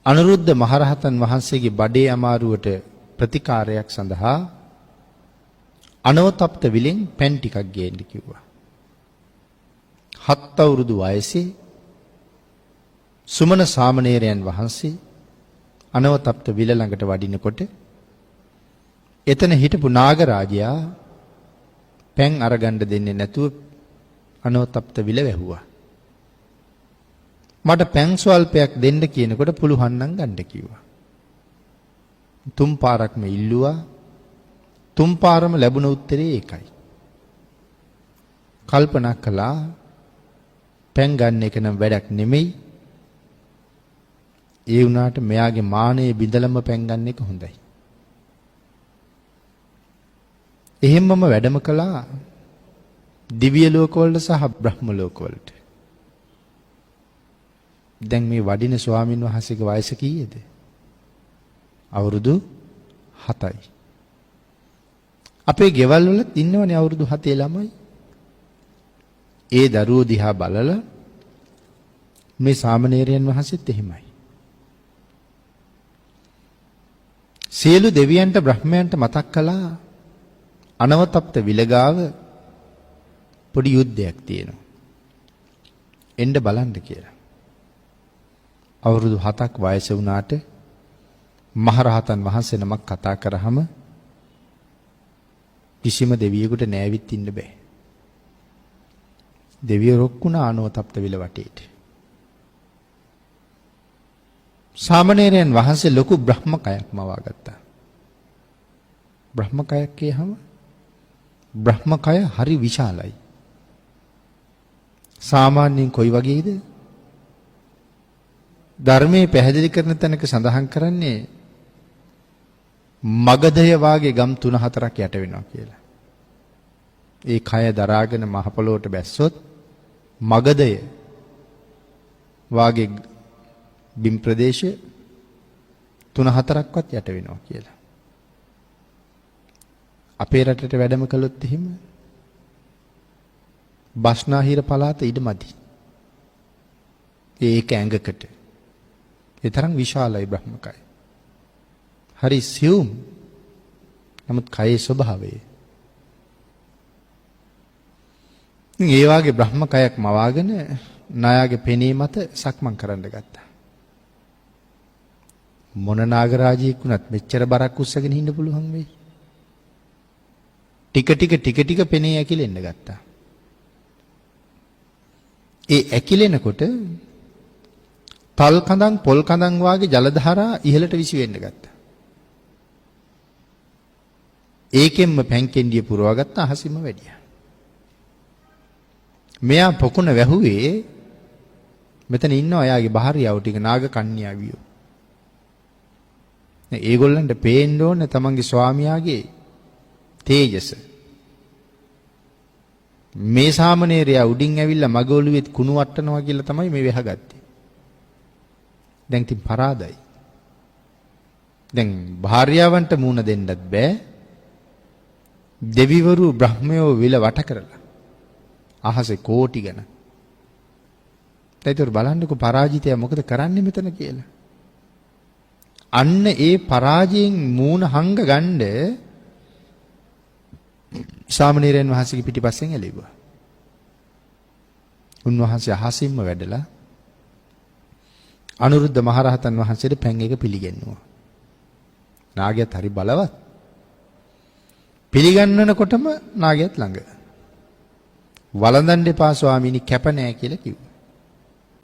අනුරුද්ධ මහරහතන් වහන්සේගේ බඩේ අමාරුවට ප්‍රතිකාරයක් සඳහා අනවතප්ත විලෙන් පැන් ටිකක් ගේන්න කිව්වා. 7 අවුරුදු වයසේ සුමන සාමණේරයන් වහන්සේ අනවතප්ත විල ළඟට වඩිනකොට එතන හිටපු නාගරාජයා පැන් අරගන්න දෙන්නේ නැතුව අනවතප්ත විල වැහුවා. මට පැන් ස්වල්පයක් දෙන්න කියනකොට පුළුවන් නම් ගන්න කිව්වා. 3 පාරක්ම ඉල්ලුවා. 3 පාරම ලැබුණ උත්තරේ ඒකයි. කල්පනා කළා පැන් ගන්න එක නම් වැඩක් නෙමෙයි. ඒ වුණාට මෙයාගේ මානෙ බිඳලම පැන් ගන්න එක හොඳයි. එහෙම්මම වැඩම කළා දිව්‍ය ලෝකවලට සහ බ්‍රහ්ම ලෝකවලට. දැන් මේ වඩින ස්වාමින් වහන්සේගේ වයස කීයද? අවුරුදු 7යි. අපේ ගෙවල් වල ඉන්නවනේ අවුරුදු 7 ළමයි. ඒ දරුවෝ දිහා බලලා මේ සාමණේරයන් වහන්සේත් එහෙමයි. සියලු දෙවියන්ට බ්‍රහ්මයන්ට මතක් කළා අනවතප්ත විලගාව පොඩි යුද්ධයක් තියෙනවා. එන්න බලන්න කියලා. අවුරුදු 7ක් වයස වුණාට මහරහතන් වහන්සේ නමක් කතා කරාම කිසිම දෙවියෙකුට නෑවිත් ඉන්න බෑ. දෙවියෝ රොක්කුණා අනවතප්ත විල වටේට. සාමණේරයන් වහන්සේ ලොකු බ්‍රහ්මකයක් මවාගත්තා. බ්‍රහ්මකයක් කියහම බ්‍රහ්මකය හරි විශාලයි. සාමාන්‍යයෙන් කොයි වගේද? ධර්මයේ පැහැදිලි කරන තැනක සඳහන් කරන්නේ මගධය වාගේ ගම් 3-4ක් යට වෙනවා කියලා. ඒ කය දරාගෙන මහ පොළොවට බැස්සොත් මගධය වාගේ බිම් ප්‍රදේශ 3-4ක්වත් යට වෙනවා කියලා. අපේ රටට වැඩම කළොත් එහෙම බස්නාහිර පළාත ඉඩමදි. ඒක ඇඟකට. ඒ තරම් විශාලයි බ්‍රහ්මකය. හරි සියුම්. නමුත් කයේ ස්වභාවය. ඒ වාගේ බ්‍රහ්මකයක් මවාගෙන නායාගේ පෙනී මත සක්මන් කරන්න ගත්තා. මොන නාගරාජයෙක් වුණත් මෙච්චර බරක් උස්සගෙන ඉන්න පුළුවන් වෙයි. ටික ටික පෙනේ ඇකිලෙන්න ගත්තා. ඒ ඇකිලෙනකොට තල් කඳන් පොල් කඳන් වාගේ ජල ධාරා ඉහළට විසි වෙන්න ගත්තා. ඒකෙන්ම පැන්කෙන්ඩිය පුරවාගත්ත අහසින්ම වැඩියා. මෙයා පොකුණ වැහුවේ මෙතන ඉන්නවා එයාගේ භාර්යාව ටික නාග කන්‍යාවියෝ. ඒගොල්ලන්ට පේන්න ඕන තමන්ගේ ස්වාමියාගේ තේජස. මේ සාමණේරයා උඩින් ඇවිල්ලා මගේ ඔළුවෙත් කුණු වට්ටනවා කියලා තමයි මේ වෙහගත්තේ. දැන් ඉතින් පරාදයි. දැන් භාර්යාවන්ට මූණ දෙන්නත් බෑ. දෙවිවරු බ්‍රහ්මයෝ විල වට කරලා අහසේ කෝටි ගණන්. ඒතර බලන්නකෝ පරාජිතය මොකද කරන්නේ මෙතන කියලා. අන්න ඒ පරාජයෙන් මූණ හංග ගන්න සාමණේරයන් වහන්සේගේ පිටිපස්සෙන් එළෙව්වා. උන්වහන්සේ අහසින්ම වැඩලා අනුරුද්ධ මහරහතන් වහන්සේට පැන් එක පිළිගන්නවා. නාගයාත් හරි බලවත්. පිළිගන්නනකොටම නාගයාත් ළඟ. වළඳන්න එපා ස්වාමීනි කැප නෑ කියලා කිව්වා.